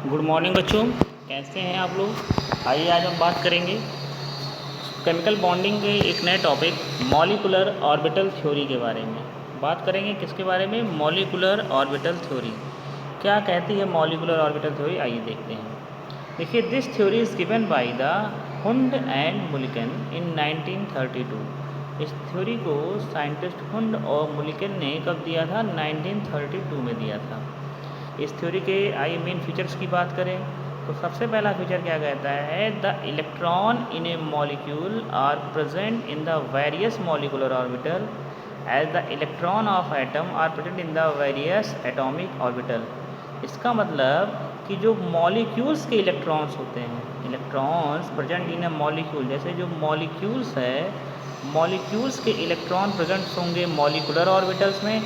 Good morning बच्चों, कैसे हैं आप लोग। आइए आज हम बात करेंगे केमिकल बॉन्डिंग के एक नए टॉपिक मॉलिकुलर ऑर्बिटल थ्योरी के बारे में। बात करेंगे किसके बारे में? Molecular orbital theory. क्या कहती है मॉलिकुलर ऑर्बिटल थ्योरी, आइए देखते हैं। देखिए, this theory is given by the Hund and Mulliken in 1932। इस थ्योरी को साइंटिस्ट हुंड और मुलिकन ने कब दिया था? 1932 में दिया था। इस थ्योरी के आइए मेन फीचर्स की बात करें तो सबसे पहला फीचर क्या कहता है? The electron in a molecule are present in the various molecular orbital as the electron of atom are present in the various atomic orbital. इसका मतलब कि जो मॉलिक्यूल्स के इलेक्ट्रॉन्स होते हैं, electrons present in a molecule, जैसे जो molecules है, मॉलिक्यूल्स के इलेक्ट्रॉन प्रेजेंट होंगे मॉलिकुलर ऑर्बिटल्स में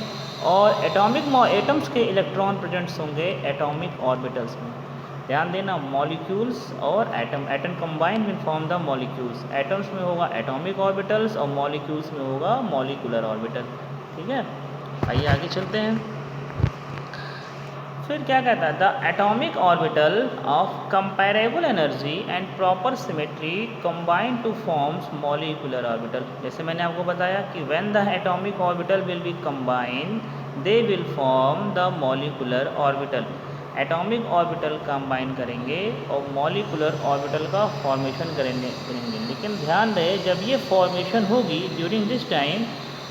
और एटम्स के इलेक्ट्रॉन प्रेजेंट्स होंगे एटॉमिक ऑर्बिटल्स में। ध्यान देना, मॉलिक्यूल्स और atom combine will form the molecules. Atoms में होगा एटॉमिक ऑर्बिटल्स और मॉलिक्यूल्स में होगा मॉलिकुलर ऑर्बिटल। ठीक है, आइए आगे चलते हैं। फिर क्या कहता है? The atomic orbital of comparable energy and proper symmetry combine two forms molecular orbital. जैसे मैंने आपको बताया कि when the atomic orbital will B combine they will form the molecular orbital. Atomic orbital combine करेंगे और मॉलिकुलर ऑर्बिटल का formation करेंगे। लेकिन ध्यान रहे, जब ये फॉर्मेशन होगी ड्यूरिंग दिस टाइम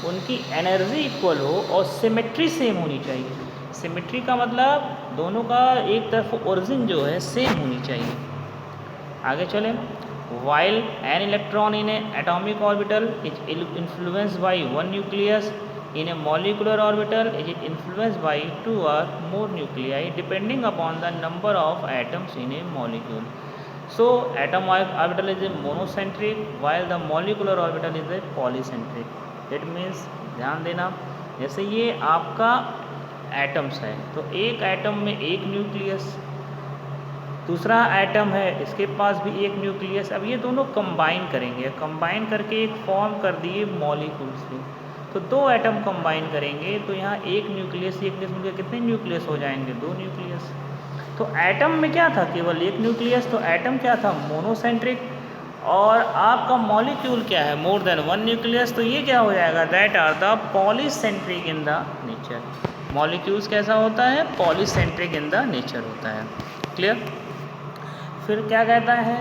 उनकी एनर्जी इक्वल हो और सिमेट्री सेम होनी चाहिए। सिमेट्री का मतलब दोनों का एक तरफ ओरिजिन जो है सेम होनी चाहिए। आगे चलें। While an electron in a atomic orbital is influenced by one nucleus in a molecular orbital is influenced by two or more nuclei depending upon the number of atoms in a molecule. So atom orbital is a monocentric while the molecular orbital is a polycentric. It means, ध्यान देना, जैसे ये आपका atoms है तो एक atom में एक न्यूक्लियस, दूसरा एटम है इसके पास भी एक न्यूक्लियस। अब ये दोनों कंबाइन करेंगे, कंबाइन करके एक फॉर्म कर दिए मॉलिक्यूल से। तो दो एटम कंबाइन करेंगे तो यहाँ एक न्यूक्लियस मिलकर कितने न्यूक्लियस हो जाएंगे? दो न्यूक्लियस। तो एटम में क्या था? केवल एक न्यूक्लियस। तो एटम क्या था? मोनोसेंट्रिक। और आपका मॉलिक्यूल क्या है? More than one nucleus. तो ये क्या हो जाएगा? That are the polycentric in the nature. Molecules कैसा होता है? पॉलीसेंट्रिक इन द नेचर होता है। क्लियर? फिर क्या कहता है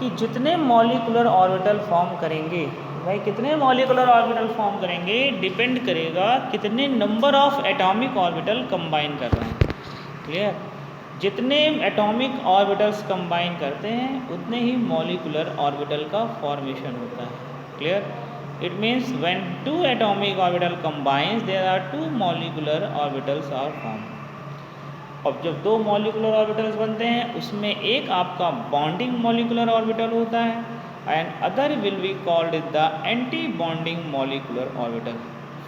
कि जितने मॉलिकुलर ऑर्बिटल फॉर्म करेंगे, भाई कितने मॉलिकुलर ऑर्बिटल फॉर्म करेंगे डिपेंड करेगा कितने number of atomic orbital combine कर रहे हैं। क्लियर? जितने एटॉमिक ऑर्बिटल्स कंबाइन करते हैं उतने ही मॉलिकुलर ऑर्बिटल का फॉर्मेशन होता है। Clear? It means when two atomic orbital combines there are two molecular orbitals are form. अब जब दो मॉलिकुलर ऑर्बिटल्स बनते हैं उसमें एक आपका बॉन्डिंग मॉलिकुलर ऑर्बिटल होता है and other will be called the anti bonding molecular orbital.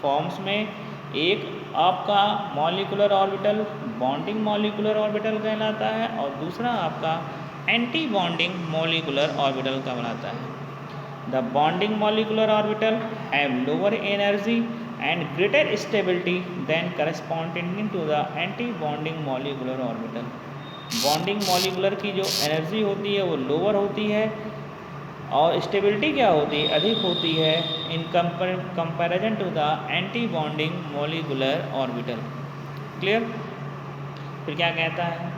Forms में एक आपका molecular orbital bonding molecular orbital कहलाता है और दूसरा आपका एंटी बॉन्डिंग मॉलिकुलर ऑर्बिटल कहलाता है। The bonding molecular orbital have lower energy and greater stability than corresponding to the anti-bonding molecular orbital। Bonding molecular की जो एनर्जी होती है वो लोअर होती है और स्टेबिलिटी क्या होती है? अधिक होती है in comparison to the anti bonding molecular orbital. Clear? फिर क्या कहता है?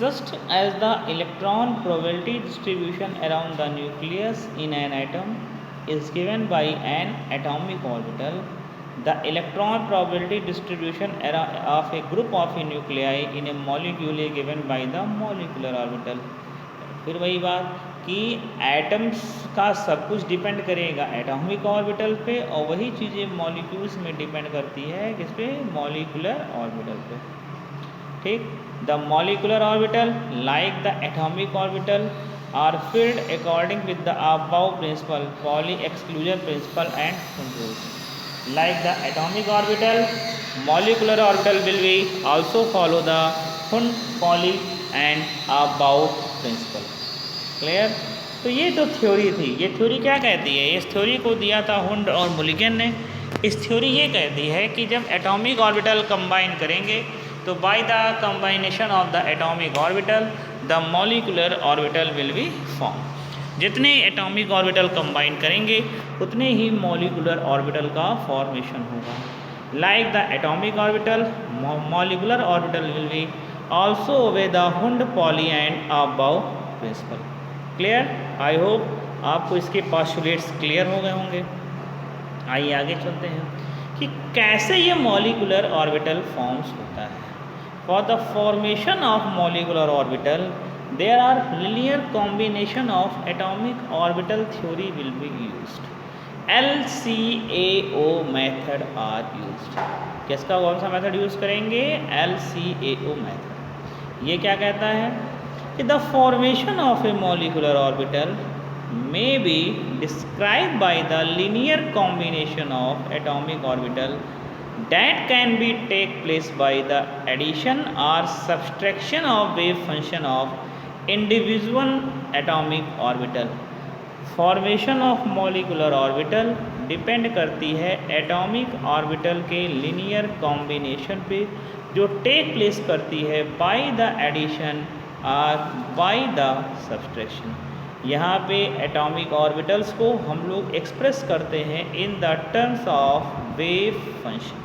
Just as the electron probability distribution around the nucleus in an atom is given by an atomic orbital, the electron probability distribution of a group of a nuclei in a molecule is given by the molecular orbital। फिर वही बात कि atoms का सब कुछ depend करेगा atomic orbital पे और वही चीज़ें मॉलिक्यूल्स में डिपेंड करती है किस पे? मॉलिकुलर ऑर्बिटल पे। ठीक? The molecular orbital like the atomic orbital are filled according with the Aufbau principle, Pauli exclusion principle and controls. Like the atomic orbital, molecular orbital will be also follow the Hund, Pauli and Abao principle। Clear? तो ये तो theory थी। ये theory क्या कहती है? इस theory को दिया था हुंड और मुलिकन ने। इस थ्योरी ये कहती है कि जब एटॉमिक ऑर्बिटल कंबाइन करेंगे तो by the combination of the atomic orbital the molecular orbital will be form. जितने एटॉमिक ऑर्बिटल कंबाइन करेंगे उतने ही मॉलिकुलर ऑर्बिटल का फॉर्मेशन होगा। Like the atomic orbital molecular orbital will be also obey the Hund Pauli and Aufbau principle. Clear? I hope आपको इसके postulates clear हो गए होंगे। आइए आगे चलते हैं कि कैसे ये मॉलिकुलर ऑर्बिटल फॉर्म्स होता है। For the formation of molecular orbital there are linear combination of atomic orbital theory will be used. LCAO method are used. किसका कौन सा मेथड यूज़ करेंगे? LCAO method. ये क्या कहता है कि the formation of A molecular orbital may be described by the linear combination of atomic orbital that can be take place by the addition or subtraction of wave function of individual atomic orbital. Formation of molecular orbital depend करती है atomic orbital के linear combination पे जो take place करती है bye the addition और bye the subtraction. यहाँ पे एटॉमिक ऑर्बिटल्स को हम लोग एक्सप्रेस करते हैं in the terms of wave function.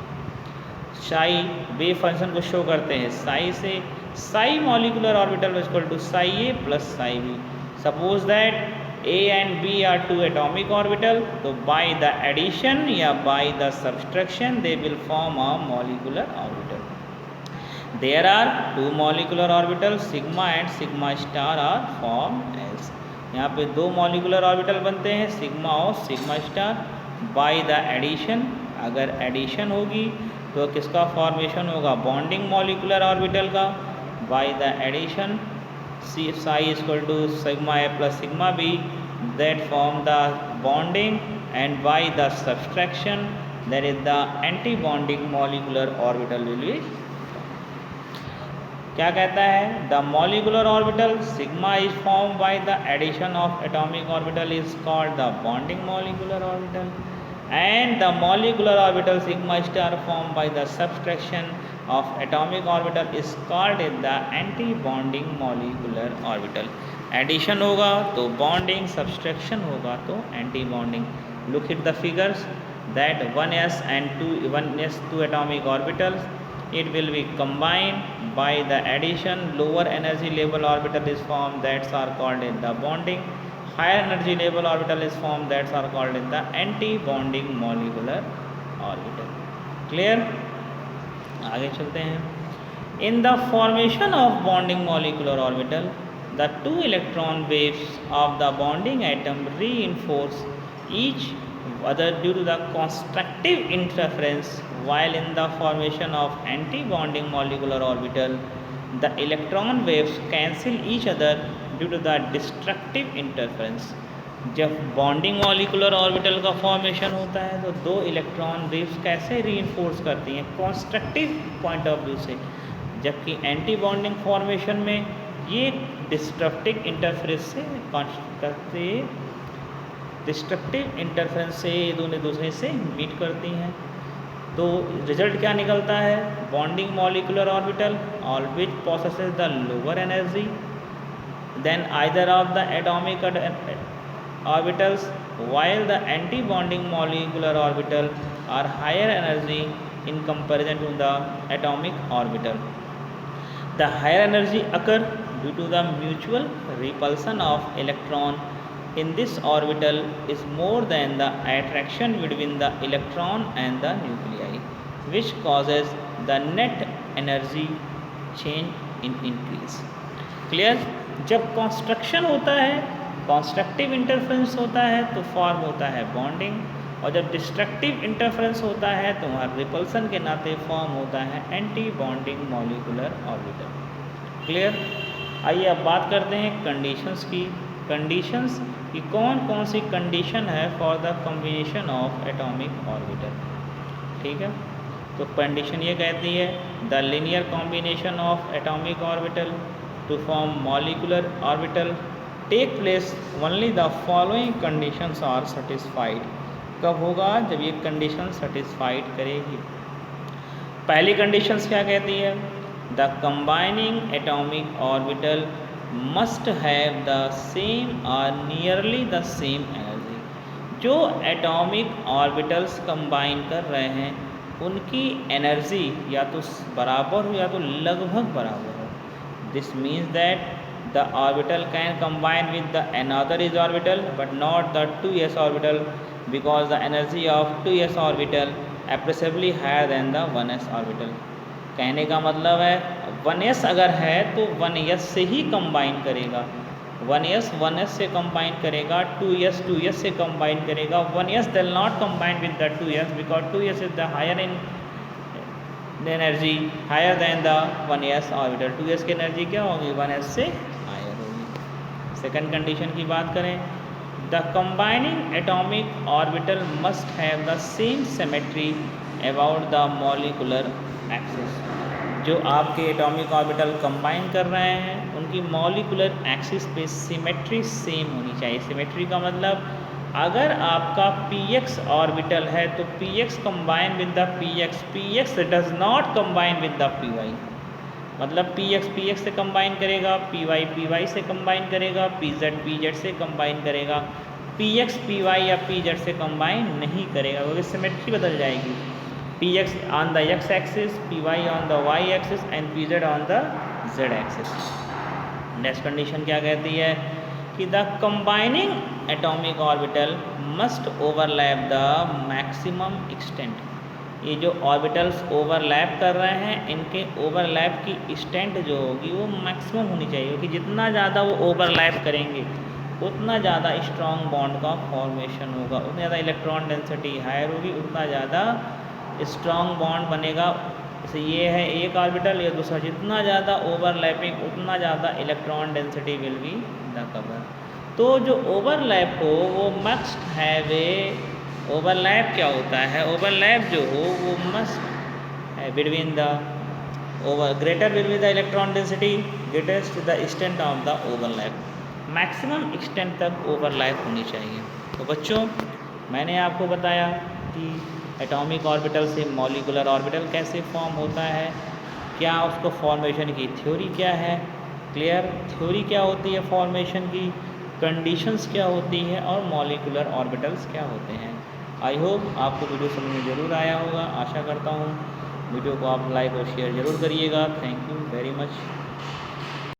Psi wave function को शो करते हैं साई से। Psi molecular orbital is equal to psi A plus psi B. Suppose that A and B are two atomic orbital, तो by the addition या by the subtraction they will form a molecular orbital. There are two molecular orbital sigma and sigma star are form as. यहाँ पे दो molecular orbital बनते हैं sigma और sigma star. By the addition, अगर addition होगी तो किसका फॉर्मेशन होगा? बॉन्डिंग मॉलिकुलर ऑर्बिटल का। By the addition psi is equal to sigma A plus sigma B that form the bonding and by the subtraction that is the anti bonding molecular orbital will be. क्या कहता है? The molecular orbital sigma is form by the addition of atomic orbital is called the bonding molecular orbital and the molecular orbital sigma star formed by the subtraction of atomic orbital is called the anti-bonding molecular orbital. Addition होगा तो bonding, subtraction होगा तो anti-bonding. Look at the figures that 1s and 1s two atomic orbitals, it will be combined by the addition. Lower energy level orbital is formed, that are called the bonding. Higher energy level orbital is formed, that are called the anti-bonding molecular orbital. Clear? आगे चलते हैं। In the formation of bonding molecular orbital, the two electron waves of the bonding atom reinforce each other due to the constructive interference, while in the formation of anti-bonding molecular orbital, the electron waves cancel each other due to the destructive interference. जब bonding molecular orbital का formation होता है तो दो electron waves कैसे reinforce करती हैं? Constructive point of view से। जबकि एंटी बॉन्डिंग फॉर्मेशन में ये डिस्ट्रक्टिव इंटरफेरेंस से करते डिस्ट्रक्टिव इंटरफेरेंस से ये दोनों दूसरे से मीट करती हैं। तो रिजल्ट क्या निकलता है? Bonding molecular orbital all which possesses the lower energy then either of the atomic orbitals, while the anti-bonding molecular orbital are higher energy in comparison to the atomic orbital. The higher energy occur due to the mutual repulsion of electron in this orbital is more than the attraction between the electron and the nuclei, which causes the net energy change in increase. Clear? जब construction होता है, constructive interference होता है तो form होता है bonding, और जब डिस्ट्रक्टिव इंटरफेरेंस होता है तो वहाँ रिपल्सन के नाते फॉर्म होता है anti bonding molecular orbital. Clear? आइए अब बात करते हैं कंडीशंस की। कंडीशंस कि कौन कौन सी कंडीशन है for the combination of atomic orbital. ठीक है, तो कंडीशन ये कहती है the linear combination of atomic orbital to form molecular orbital take place only the following conditions are satisfied। कब होगा? जब ये कंडीशन सेटिस्फाइड करेगी। पहली कंडीशंस क्या कहती है? The combining atomic orbital must have the same और नियरली द सेम एनर्जी। जो एटॉमिक ऑर्बिटल्स कंबाइन कर रहे हैं उनकी एनर्जी या तो बराबर हो या तो लगभग बराबर हो। This means that the orbital can combine with the another s orbital but not the 2s orbital because the energy of 2s orbital appreciably higher than the 1s orbital। कहने का मतलब है 1s अगर है तो 1s से ही combine करेगा, 1s से कंबाइन करेगा, 2s से कंबाइन करेगा, 1s will not combine with the 2s because 2s is the higher in energy higher than the 1s orbital. 2s की एनर्जी क्या होगी 1s से हायर होगी। सेकंड कंडीशन की बात करें, the combining atomic orbital must have the same symmetry about the molecular axis. जो आपके एटॉमिक ऑर्बिटल कंबाइन कर रहे हैं उनकी मॉलिक्यूलर एक्सिस पे सिमेट्री सेम होनी चाहिए। सिमेट्री का मतलब अगर आपका px ऑर्बिटल है तो px combine with the px does not combine with the py। मतलब px से कंबाइन करेगा, py से कंबाइन करेगा, pz से कंबाइन करेगा, px py या pz से कंबाइन नहीं करेगा क्योंकि सिमेट्री बदल जाएगी। px on the x axis, py on the y axis and pz on the z axis. Next condition क्या कहती है कि the combining atomic orbital must overlap the maximum extent. ये जो ऑर्बिटल्स ओवरलैप कर रहे हैं इनके ओवरलैप की एक्सटेंट जो होगी वो मैक्सिमम होनी चाहिए क्योंकि जितना ज़्यादा वो ओवरलैप करेंगे उतना ज़्यादा स्ट्रॉन्ग बॉन्ड का फॉर्मेशन होगा, उतना ज़्यादा इलेक्ट्रॉन डेंसिटी हायर होगी, उतना ज़्यादा स्ट्रॉन्ग बॉन्ड बनेगा। जैसे ये है एक ऑर्बिटल, ये दूसरा, जितना ज़्यादा ओवरलैपिंग उतना ज़्यादा electron density will be the cover. तो जो ओवरलैप हो वो मस्ट हैव ए, ओवरलैप क्या होता है, ओवरलैप जो हो वो मस्ट है between the greater between the electron density greatest the extent of the overlap, maximum extent तक ओवरलैप होनी चाहिए। तो बच्चों मैंने आपको बताया कि एटॉमिक ऑर्बिटल से मॉलिक्यूलर ऑर्बिटल कैसे फॉर्म होता है, क्या उसको फॉर्मेशन की थ्योरी क्या है, क्लियर, थ्योरी क्या होती है फॉर्मेशन की, कंडीशंस क्या होती है और मॉलिक्यूलर ऑर्बिटल्स क्या होते हैं। आई होप आपको वीडियो समझ में ज़रूर आया होगा, आशा करता हूँ। वीडियो को आप लाइक और शेयर ज़रूर करिएगा। Thank you very much.